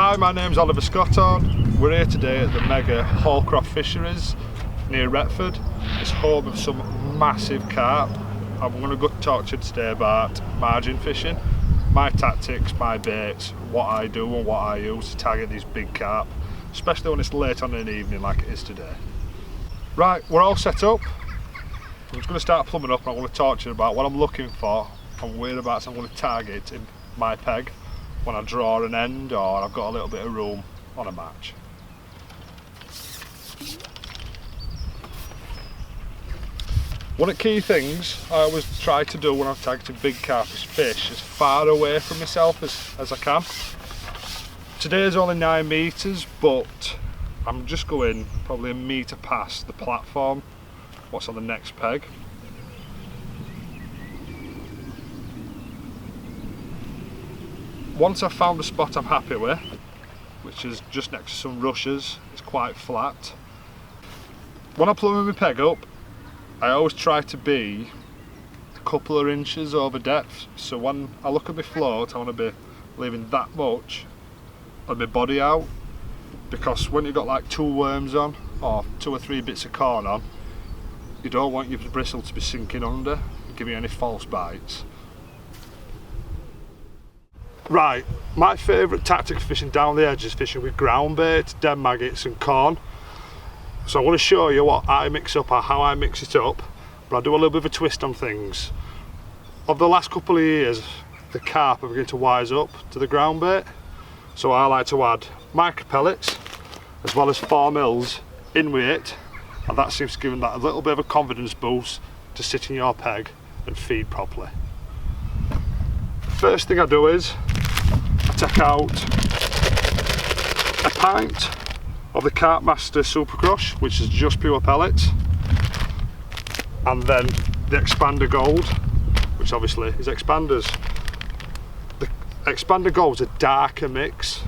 Hi, my name's Oliver Scotthorne. We're here today at the mega Hallcroft Fisheries near Retford. It's home of some massive carp. I'm going to go talk to you today about margin fishing, my tactics, my baits, what I do and what I use to target these big carp, especially when it's late on in the evening like it is today. Right, we're all set up. I'm just going to start plumbing up and I'm going to talk to you about what I'm looking for and whereabouts I'm going to target in my peg when I draw an end or I've got a little bit of room on a match. One of the key things I always try to do when I'm targeting big carpous fish as far away from myself as I can. Today is only 9 metres, but I'm just going probably a metre past the platform, what's on the next peg. Once I've found a spot I'm happy with, which is just next to some rushes, it's quite flat. When I plumb my peg up, I always try to be a couple of inches over depth, so when I look at my float I want to be leaving that much of my body out, because when you've got like 2 worms on or 2 or 3 bits of corn on, you don't want your bristle to be sinking under, giving you any false bites. Right, my favourite tactic for fishing down the edge is fishing with ground bait, dead maggots and corn. So I want to show you what I mix up or how I mix it up, but I do a little bit of a twist on things. Over the last couple of years, the carp are beginning to wise up to the ground bait, so I like to add micro pellets as well as 4 mils in with it, and that seems to give them that a little bit of a confidence boost to sit in your peg and feed properly. First thing I do is I take out a pint of the Carpmaster Super Crush, which is just pure pellets, and then the Expander Gold, which obviously is expanders. The Expander Gold is a darker mix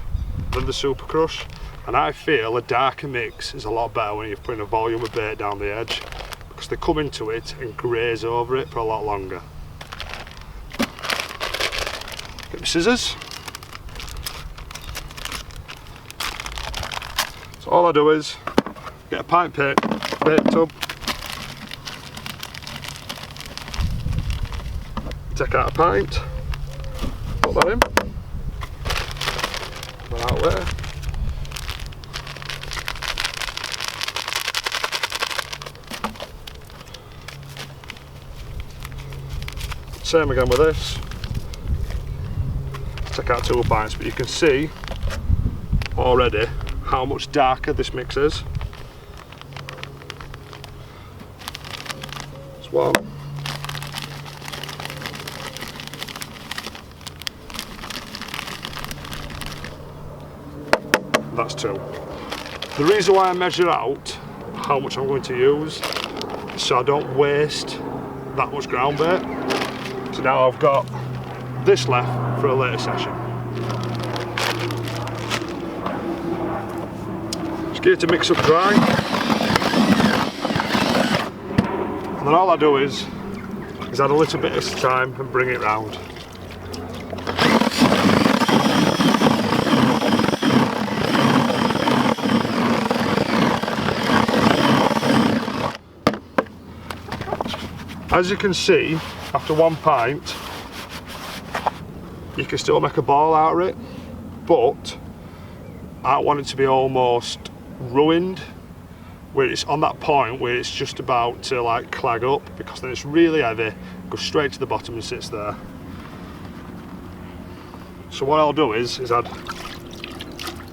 than the Super Crush, and I feel a darker mix is a lot better when you're putting a volume of bait down the edge, because they come into it and graze over it for a lot longer. Get my scissors. So all I do is get a pint bait tub, take out a pint, put that in, put that out there. Same again with this. Take out 2 pints, but you can see already how much darker this mix is. That's 1. That's 2. The reason why I measure out how much I'm going to use is so I don't waste that much ground bait. So now I've got this left for a later session. Just get it to mix up dry, and then all I do is add a little bit this time and bring it round. As you can see, after 1 pint you can still make a ball out of it, but I want it to be almost ruined, where it's on that point where it's just about to like clag up, because then it's really heavy, goes straight to the bottom and sits there. So what I'll do is add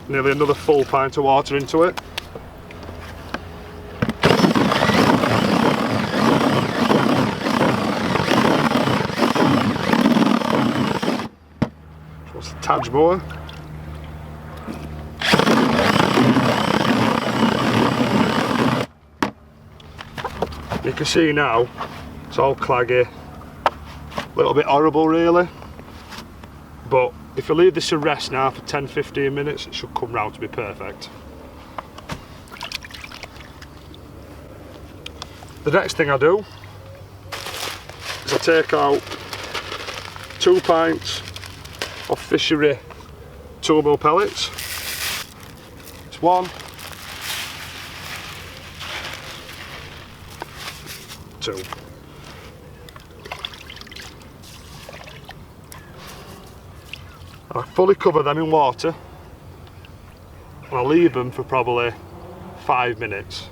nearly another full pint of water into it. Touch more. You can see now it's all claggy, a little bit horrible really, but if you leave this to rest now for 10-15 minutes it should come round to be perfect. The next thing I do is I take out 2 pints of Fisheries 2 mil pellets. That's one. Two. I fully cover them in water and I'll leave them for probably 5 minutes.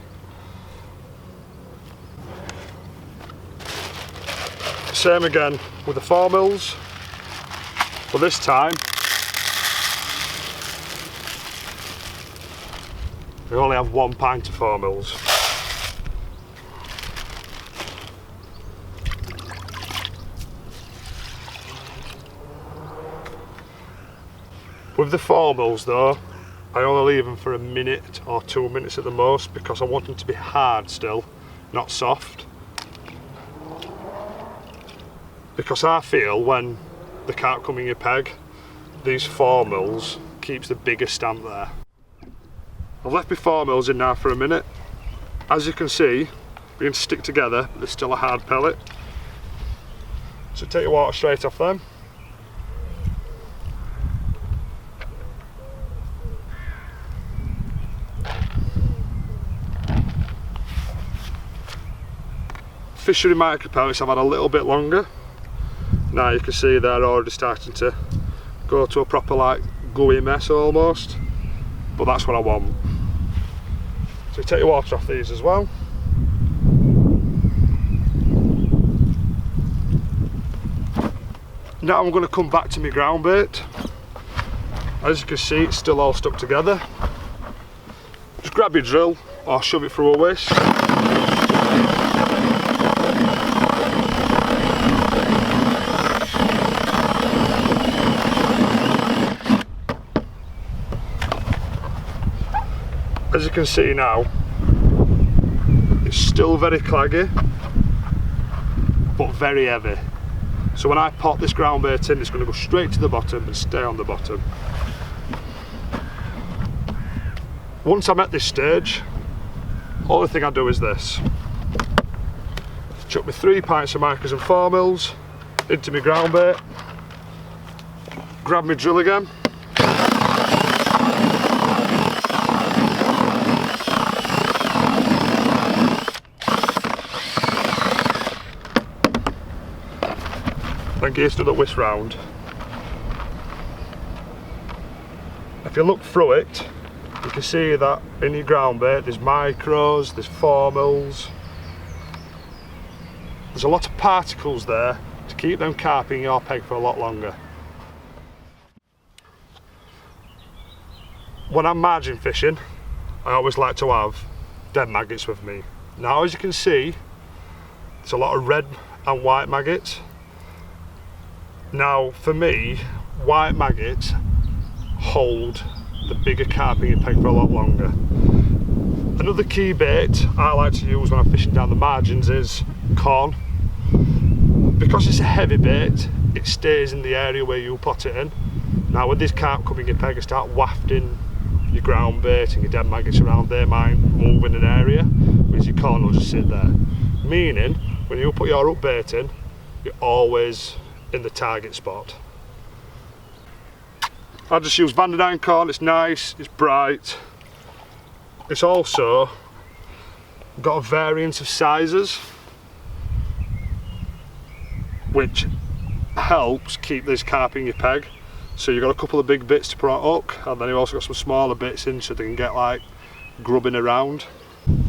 Same again with the 4 mils, but this time we only have 1 pint of 4 mils. With the 4 mils though, I only leave them for a minute or 2 minutes at the most because I want them to be hard still, not soft. Because I feel when the carp come in your peg, these 4 mils keeps the bigger stamp there. I've left my 4 mils in now for a minute. As you can see, they can stick together, but they're still a hard pellet. So take your water straight off them. Fishery micro pellets I've had a little bit longer. Now you can see they're already starting to go to a proper like gooey mess almost, but that's what I want. So take your water off these as well. Now I'm going to come back to my ground bait. As you can see, it's still all stuck together. Just grab your drill or shove it through a whisk. As you can see now, it's still very claggy, but very heavy. So when I pop this ground bait in, it's going to go straight to the bottom and stay on the bottom. Once I'm at this stage, only thing I do is this. Chuck my 3 pints of micros and 4 mils into my ground bait, grab my drill again, and give another whisk round. If you look through it, you can see that in your ground bait there's micros, there's 4 mils. There's a lot of particles there to keep them carp in your peg for a lot longer. When I'm margin fishing, I always like to have dead maggots with me. Now as you can see, there's a lot of red and white maggots. Now for me, white maggots hold the bigger carp in your peg for a lot longer. Another key bait I like to use when I'm fishing down the margins is corn. Because it's a heavy bait, it stays in the area where you put it in. Now with this carp coming in your peg and start wafting your ground bait and your dead maggots around, they might move in an area, whereas your corn will just sit there. Meaning, when you put your up bait in, you're always in the target spot. I just use Vanderdyne corn, it's nice, it's bright. It's also got a variance of sizes, which helps keep this carp in your peg. So you've got a couple of big bits to put on hook, and then you've also got some smaller bits in so they can get like grubbing around.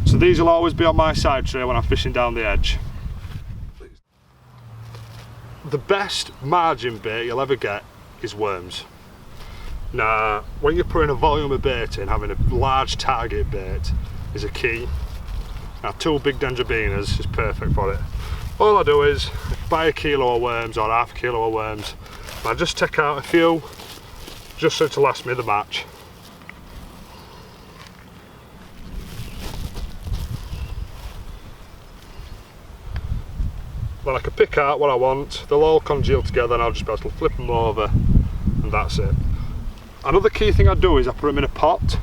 So these will always be on my side tray when I'm fishing down the edge. The best margin bait you'll ever get is worms. Now, when you're putting a volume of bait in, having a large target bait is a key. Now, 2 big dendrobinas is perfect for it. All I do is buy a kilo of worms or half a kilo of worms. I just take out a few, just so to last me the match. Then I can pick out what I want, they'll all congeal together and I'll just be able to flip them over and that's it. Another key thing I do is I put them in a pot,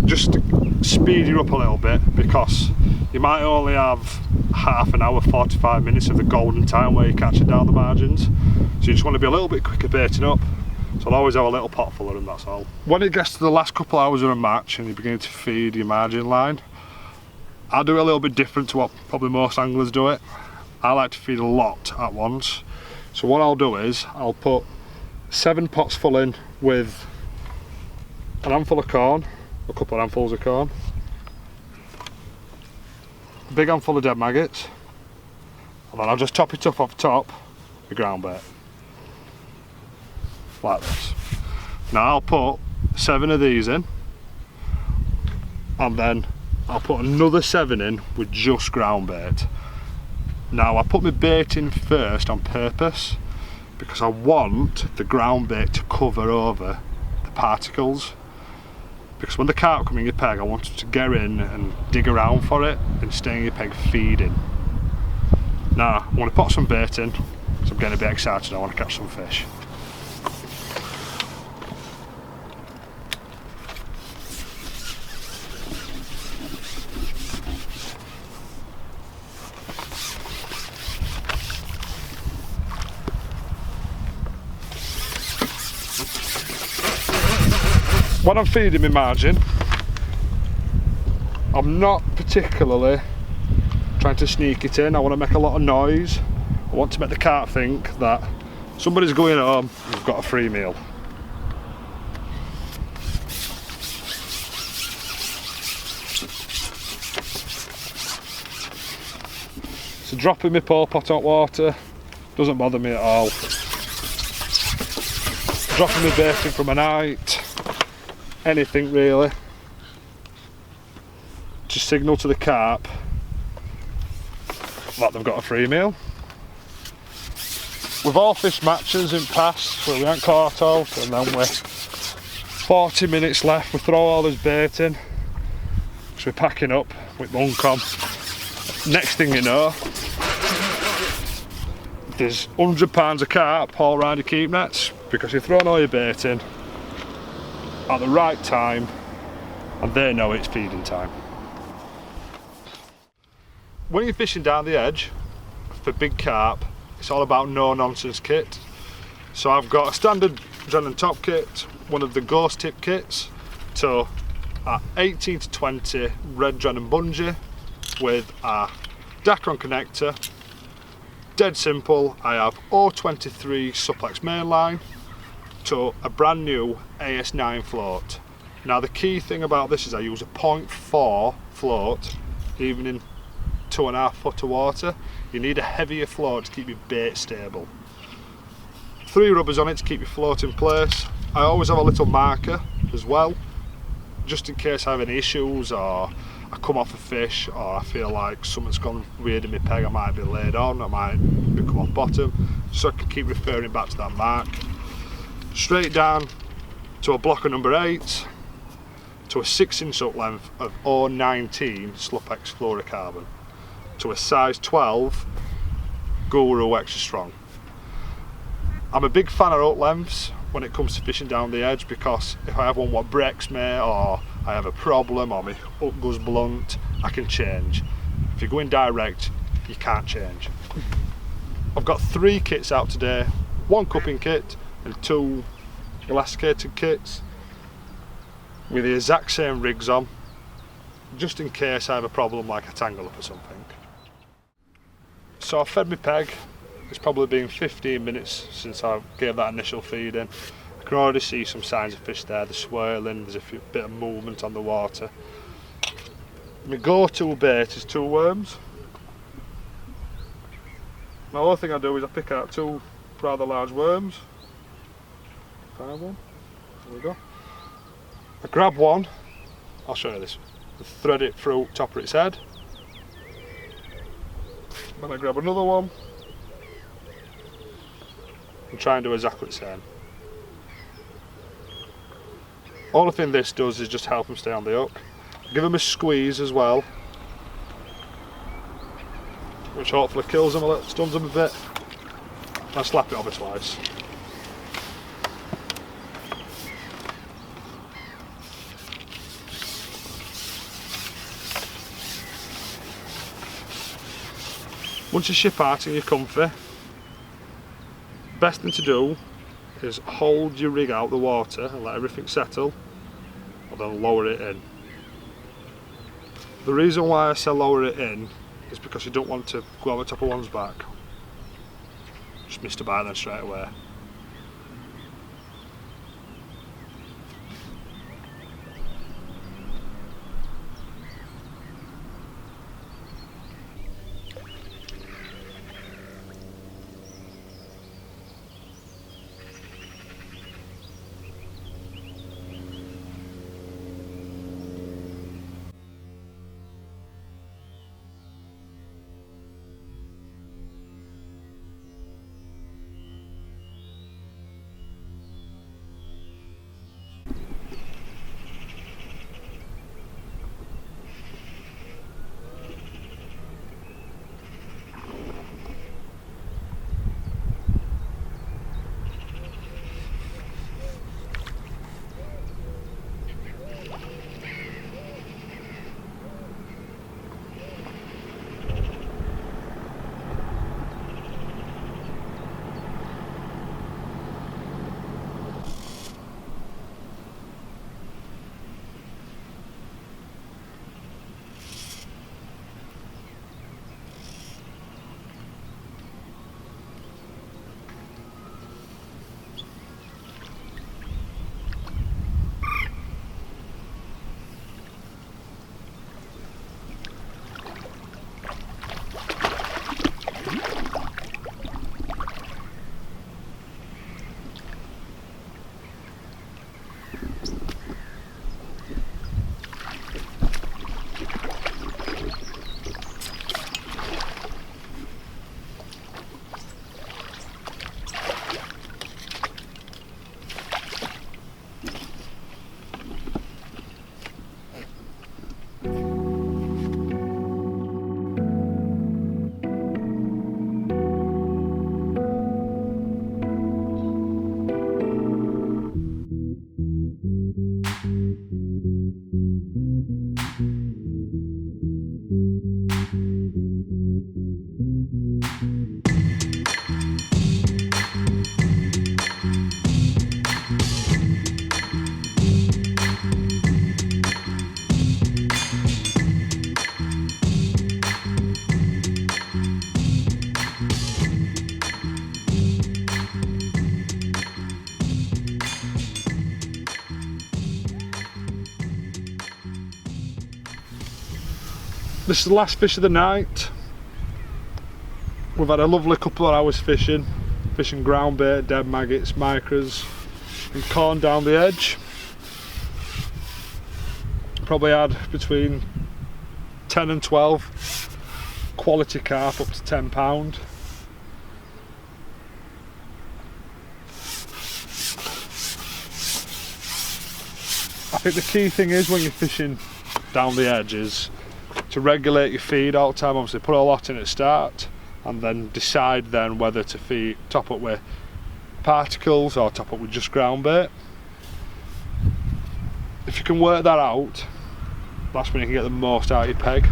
just to speed you up a little bit, because you might only have half an hour, 45 minutes of the golden time where you're catching down the margins. So you just want to be a little bit quicker baiting up. So I'll always have a little pot full of them, that's all. When it gets to the last couple hours of a match and you're beginning to feed your margin line, I do it a little bit different to what probably most anglers do it. I like to feed a lot at once. So what I'll do is, I'll put 7 pots full in with an handful of corn, a couple of handfuls of corn, a big handful of dead maggots, and then I'll just top it up off the top with ground bait. Like this. Now I'll put 7 of these in, and then I'll put another 7 in with just ground bait. Now I put my bait in first on purpose because I want the ground bait to cover over the particles, because when the carp come in your peg I want them to get in and dig around for it and stay in your peg feeding. Now I want to put some bait in because I'm getting a bit excited, I want to catch some fish. When I'm feeding my margin, I'm not particularly trying to sneak it in. I want to make a lot of noise. I want to make the carp think that somebody's going home and we've got a free meal. So dropping my paw pot hot water doesn't bother me at all. Dropping my bait in from a night, anything really, to signal to the carp that they've got a free meal. We've all fished matches in past where we haven't caught out, and then we're 40 minutes left, we throw all this bait in, so we're packing up with bunk on. Next thing you know, there's 100 pounds of carp all around your keep nets because you've thrown all your bait in at the right time and they know it's feeding time. When you're fishing down the edge for big carp, it's all about no nonsense kit. So I've got a standard Drennan top kit, one of the ghost tip kits, so a 18 to 20 red Drennan bungee with a Dacron connector. Dead simple, I have 023 Suplex mainline to a brand new AS9 float. Now the key thing about this is I use a 0.4 float, even in 2.5 foot of water. You need a heavier float to keep your bait stable. 3 rubbers on it to keep your float in place. I always have a little marker as well, just in case I have any issues or I come off a fish or I feel like something's gone weird in my peg, I might be laid on, I might be come off bottom, so I can keep referring back to that mark. Straight down to a blocker number 8, to a 6-inch up length of 019 Slupex fluorocarbon, to a size 12 Guru Extra Strong. I'm a big fan of up lengths when it comes to fishing down the edge, because if I have one what breaks me, or I have a problem, or my hook goes blunt, I can change. If you're going direct, you can't change. I've got 3 kits out today, 1 cupping kit and 2 elasticated kits with the exact same rigs on, just in case I have a problem like a tangle up or something. So I've fed my peg. It's probably been 15 minutes since I gave that initial feed in. I can already see some signs of fish there, they're swirling, there's a bit of movement on the water. My go-to bait is 2 worms. Now the other thing I do is I pick out 2 rather large worms. Find one, there we go. I grab one, I'll show you this, I thread it through top of its head. Then I grab another one and try and do exactly the same. All the thing this does is just help them stay on the hook. Give them a squeeze as well, which hopefully kills them a little, stuns them a bit. And slap it over twice. Once you ship out and you're comfy, best thing to do is hold your rig out the water and let everything settle, and then lower it in. The reason why I say lower it in is because you don't want to go on the top of one's back. Just missed a bite then straight away. This is the last fish of the night. We've had a lovely couple of hours fishing ground bait, dead maggots, micras and corn down the edge. Probably had between 10 and 12 quality carp up to £10. I think the key thing is when you're fishing down the edge is to regulate your feed all the time. Obviously put a lot in at the start and then decide then whether to top up with particles or top up with just ground bait. If you can work that out, that's when you can get the most out of your peg.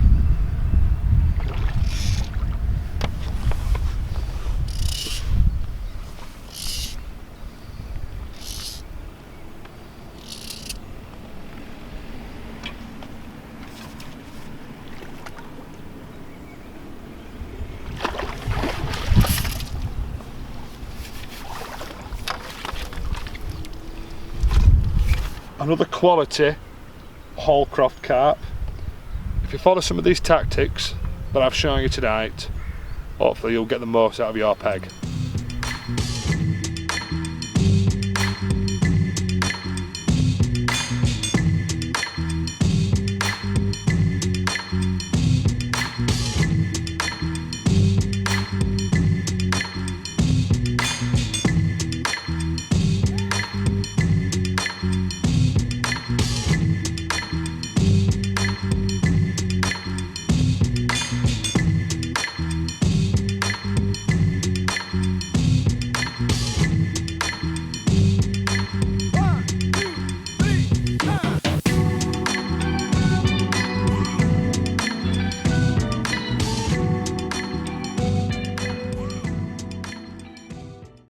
Another quality Hallcroft carp. If you follow some of these tactics that I've shown you tonight, hopefully you'll get the most out of your peg.